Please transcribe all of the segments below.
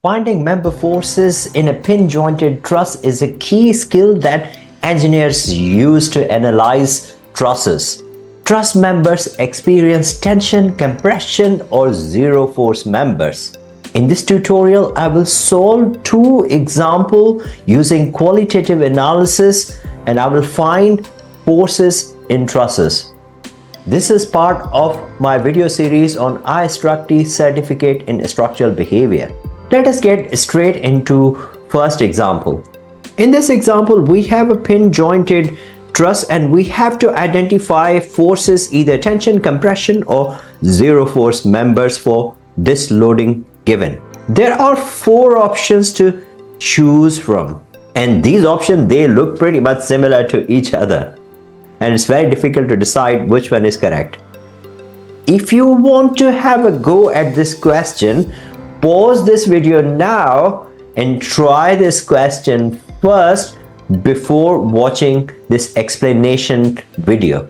Finding member forces in a pin-jointed truss is a key skill that engineers use to analyze trusses. Truss members experience tension, compression, or zero force members. In this tutorial, I will solve two examples using qualitative analysis, and I will find forces in trusses. This is part of my video series on IStructE certificate in structural behavior. Let us get straight into first example. In this example, we have a pin jointed truss and we have to identify forces, either tension, compression, or zero force members for this loading given. There are four options to choose from, and these options, they look pretty much similar to each other, and it's very difficult to decide which one is correct. If you want to have a go at this question, pause this video now and try this question first before watching this explanation video.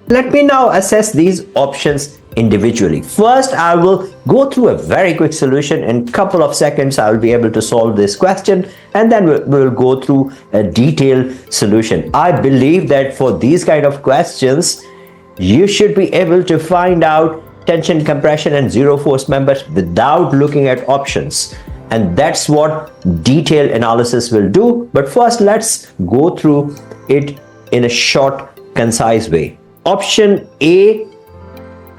Let me now assess these options individually. First, I will go through a very quick solution. In a couple of seconds, I will be able to solve this question, and then we'll go through a detailed solution. I believe that for these kind of questions, you should be able to find out tension, compression, and zero force members without looking at options. And that's what detailed analysis will do. But first, let's go through it in a short, concise way. Option A,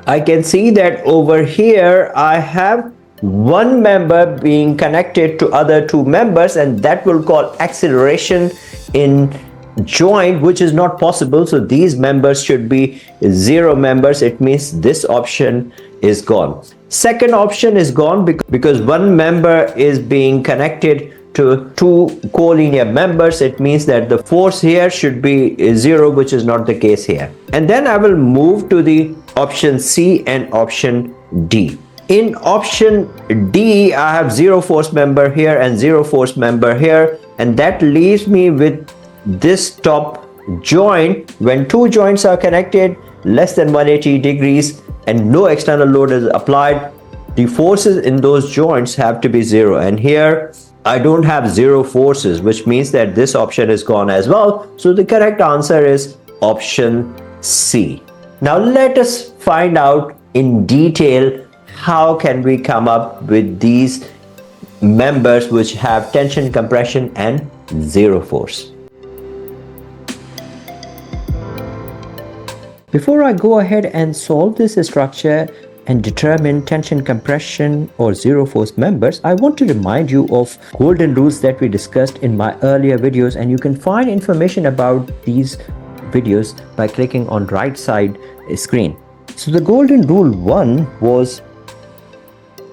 I can see that over here I have one member being connected to other two members, and that will cause acceleration in joint, which is not possible. So these members should be zero members. It means this option is gone. Second option is gone because one member is being connected to two collinear members. It means that the force here should be zero, which is not the case here. And then I will move to the option C and option D. In option D, I have zero force member here and zero force member here, and that leaves me with this top joint. When two joints are connected less than 180 degrees and no external load is applied, the forces in those joints have to be zero. And here I don't have zero forces, which means that this option is gone as well. So the correct answer is option C. Now let us find out in detail how can we come up with these members which have tension, compression, and zero force. Before I go ahead and solve this structure and determine tension, compression, or zero force members, I want to remind you of golden rules that we discussed in my earlier videos, and you can find information about these videos by clicking on right side screen. So the golden rule 1 was,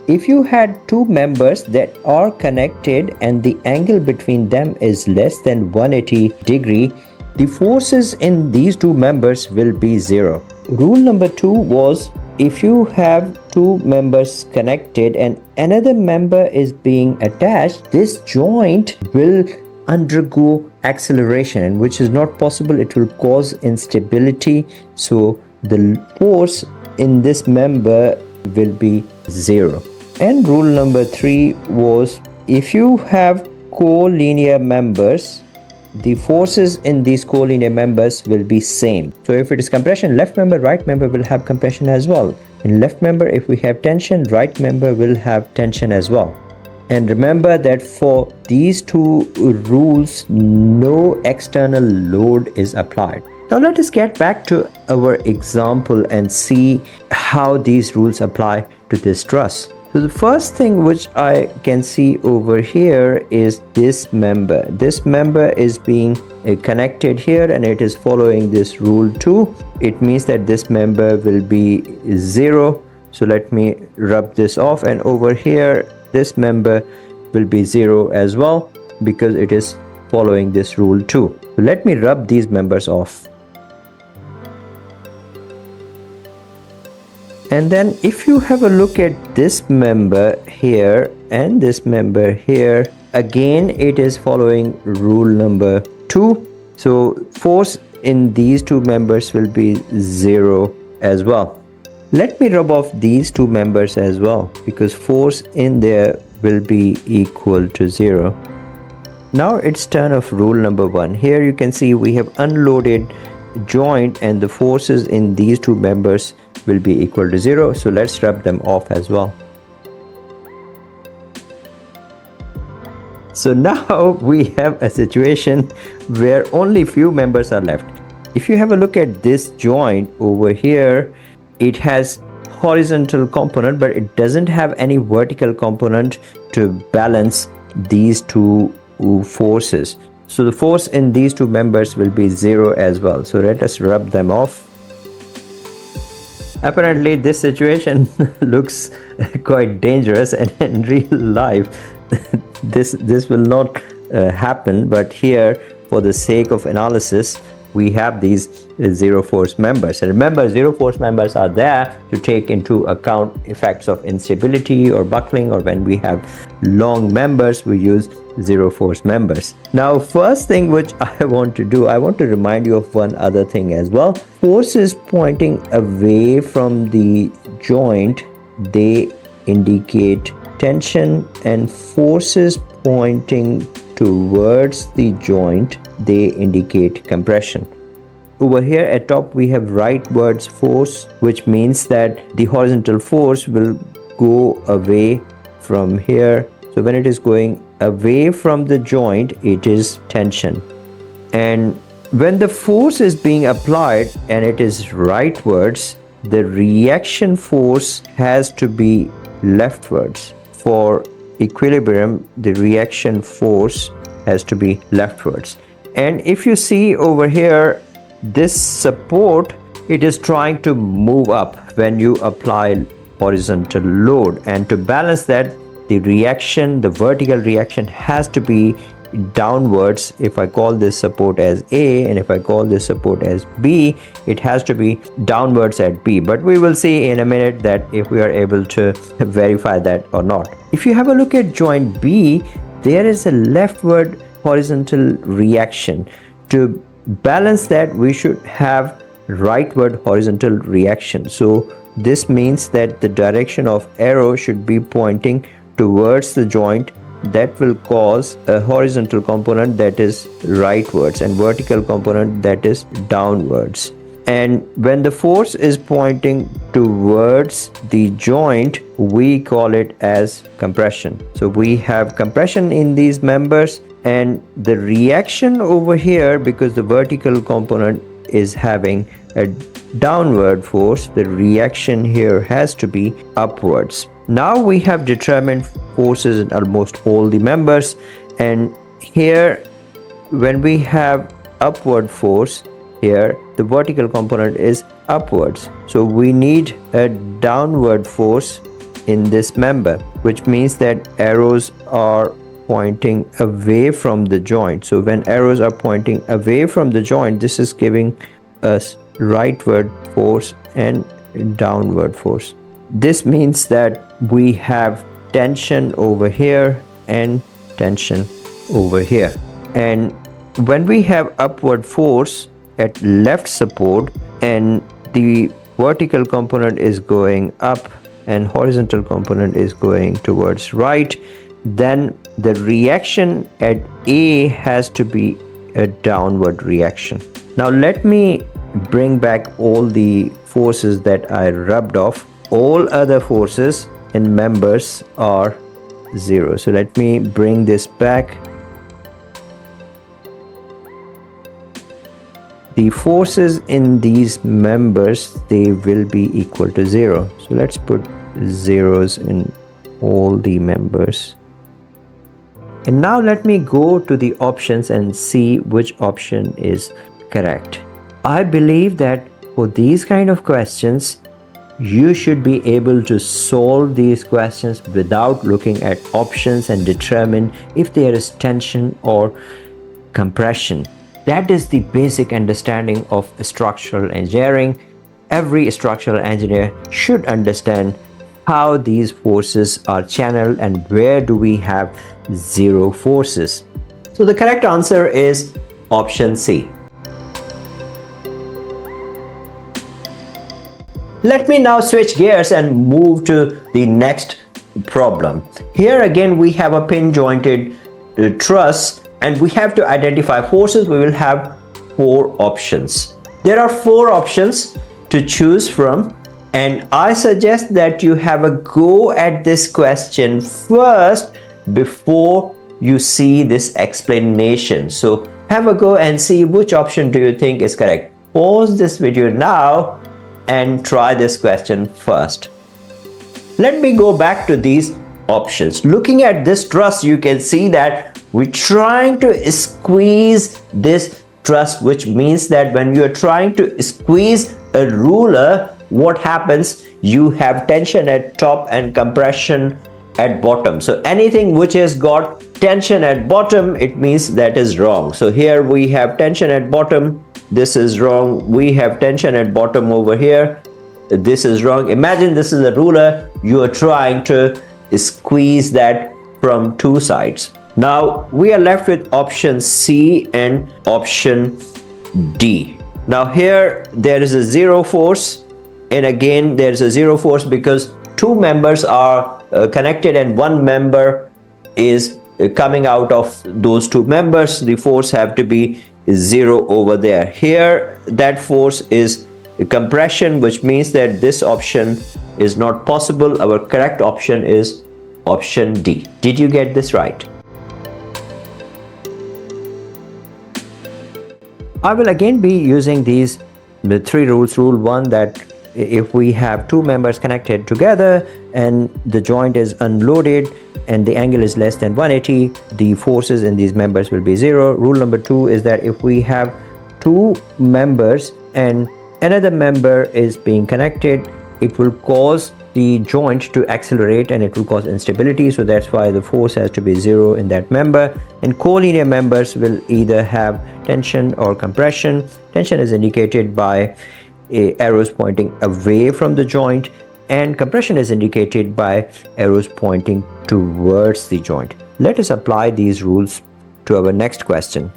if you had two members that are connected and the angle between them is less than 180 degree, the forces in these two members will be zero. Rule number 2 was, if you have two members connected and another member is being attached, this joint will undergo acceleration, which is not possible. It will cause instability. So the force in this member will be zero. And rule number 3 was, if you have collinear members, the forces in these collinear members will be same. So if it is compression, left member, right member will have compression as well. In left member, if we have tension, right member will have tension as well. And remember that for these two rules, no external load is applied. Now let us get back to our example and see how these rules apply to this truss. So the first thing which I can see over here is this member. This member is being connected here and it is following this rule 2. It means that this member will be zero. So let me rub this off, and over here this member will be zero as well because it is following this rule 2. So let me rub these members off. And then if you have a look at this member here and this member here, again it is following rule number 2. So force in these two members will be 0 as well. Let me rub off these two members as well, because force in there will be equal to 0. Now it's turn of rule number 1. Here you can see we have unloaded joint and the forces in these two members will be equal to 0. So let's rub them off as well. So now we have a situation where only few members are left. If you have a look at this joint over here, it has horizontal component, but it doesn't have any vertical component to balance these two forces. So the force in these two members will be 0 as well. So let us rub them off. Apparently this situation looks quite dangerous, and in real life this will not happen, but here for the sake of analysis we have these 0 force members. And remember, 0 force members are there to take into account effects of instability or buckling, or when we have long members we use 0 force members. Now first thing which I want to do, I want to remind you of one other thing as well. Forces pointing away from the joint, they indicate tension, and forces pointing towards the joint, they indicate compression. Over here at top we have rightwards force, which means that the horizontal force will go away from here. So when it is going away from the joint, it is tension. And when the force is being applied and it is rightwards, the reaction force has to be leftwards. For equilibrium, the reaction force has to be leftwards. And if you see over here, this support, it is trying to move up when you apply horizontal load, and to balance that, the reaction, the vertical reaction has to be downwards. If I call this support as A and if I call this support as B, it has to be downwards at B. But we will see in a minute that if we are able to verify that or not. If you have a look at joint B, there is a leftward horizontal reaction. To balance that, we should have rightward horizontal reaction. So this means that the direction of arrow should be pointing towards the joint. That will cause a horizontal component that is rightwards and vertical component that is downwards. And when the force is pointing towards the joint, we call it as compression. So we have compression in these members, and the reaction over here, because the vertical component is having a downward force, the reaction here has to be upwards. Now we have determined forces in almost all the members, and here when we have upward force, here the vertical component is upwards, so we need a downward force in this member, which means that arrows are pointing away from the joint. So when arrows are pointing away from the joint, this is giving us rightward force and downward force. This means that we have tension over here and tension over here. And when we have upward force at left support and the vertical component is going up and horizontal component is going towards right, then the reaction at A has to be a downward reaction. Now let me bring back all the forces that I rubbed off. All other forces in members are 0. So let me bring this back. The forces in these members, they will be equal to 0. So let's put zeros in all the members. And now let me go to the options and see which option is correct. I believe that for these kind of questions, you should be able to solve these questions without looking at options and determine if there is tension or compression. That is the basic understanding of structural engineering. Every structural engineer should understand how these forces are channeled and where do we have 0 forces. So the correct answer is option C. Let me now switch gears and move to the next problem. Here again we have a pin jointed truss and we have to identify forces. We will have 4 options. There are 4 options to choose from, and I suggest that you have a go at this question first before you see this explanation. So have a go and see which option do you think is correct. Pause this video now and try this question first. Let me go back to these options. Looking at this truss, you can see that we're trying to squeeze this truss, which means that when you're trying to squeeze a ruler, what happens? You have tension at top and compression at bottom. So anything which has got tension at bottom, it means that is wrong. So here we have tension at bottom. This is wrong. We have tension at bottom over here. This is wrong. Imagine this is a ruler. You are trying to squeeze that from 2 sides. Now we are left with option C and option D. Now here there is a 0 force, and again there's a 0 force because 2 members are connected and 1 member is coming out of those 2 members. The force have to be 0 over there. Here that force is compression, which means that this option is not possible. Our correct option is option D. Did you get this right? I will again be using the 3 rules. Rule 1, that if we have 2 members connected together and the joint is unloaded and the angle is less than 180, the forces in these members will be 0. Rule number 2 is that if we have 2 members and another member is being connected, it will cause the joint to accelerate and it will cause instability. So that's why the force has to be 0 in that member. And collinear members will either have tension or compression. Tension is indicated by arrows pointing away from the joint, and compression is indicated by arrows pointing towards the joint. Let us apply these rules to our next question.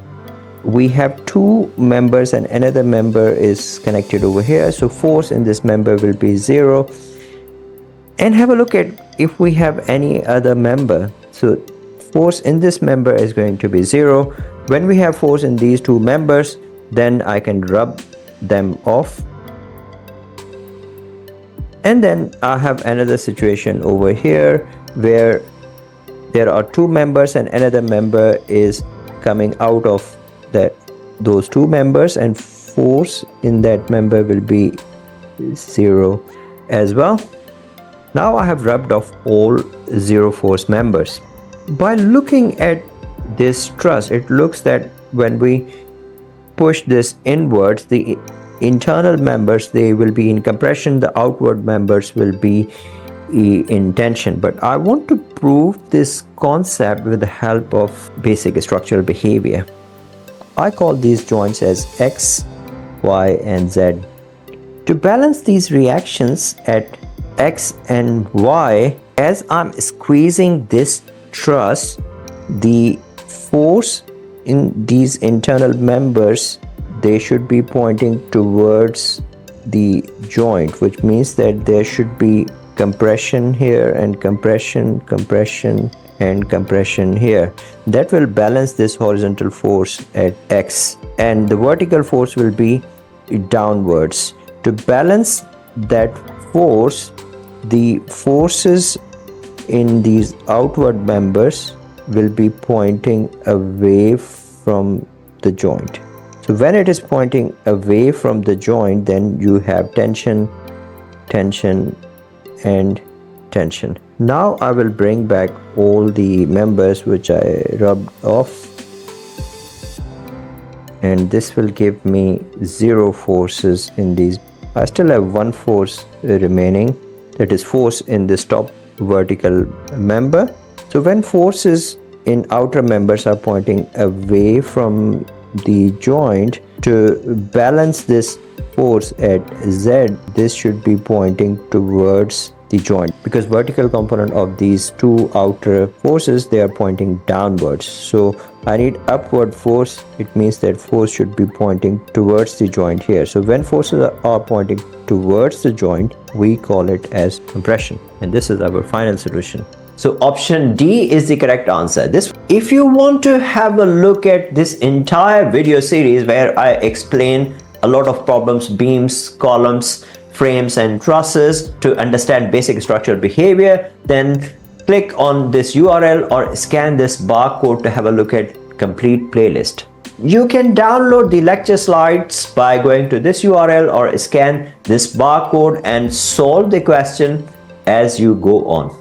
We have 2 members and another member is connected over here, so force in this member will be 0. And have a look at if we have any other member. So force in this member is going to be 0. When we have force in these 2 members, then I can rub them off. And then I have another situation over here where there are 2 members and another member is coming out of those 2 members, and force in that member will be 0 as well. Now I have rubbed off all 0 force members. By looking at this truss, it looks that when we push this inwards, the internal members, they will be in compression, the outward members will be in tension. But I want to prove this concept with the help of basic structural behavior. I call these joints as X, Y, and Z. To balance these reactions at X and Y, as I'm squeezing this truss, the force in these internal members, they should be pointing towards the joint, which means that there should be compression here and compression, compression, and compression here. That will balance this horizontal force at X, and the vertical force will be downwards. To balance that force, the forces in these outward members will be pointing away from the joint. So when it is pointing away from the joint, then you have tension, tension, and tension. Now I will bring back all the members which I rubbed off, and this will give me 0 forces in these. I still have 1 force remaining, that is force in this top vertical member. So when forces in outer members are pointing away from the joint, to balance this force at Z, this should be pointing towards the joint, because vertical component of these 2 outer forces, they are pointing downwards. So I need upward force. It means that force should be pointing towards the joint here. So when forces are pointing towards the joint, we call it as compression. And this is our final solution. So option D is the correct answer. If you want to have a look at this entire video series where I explain a lot of problems, beams, columns, frames and trusses to understand basic structural behavior, then click on this URL or scan this barcode to have a look at complete playlist. You can download the lecture slides by going to this URL or scan this barcode and solve the question as you go on.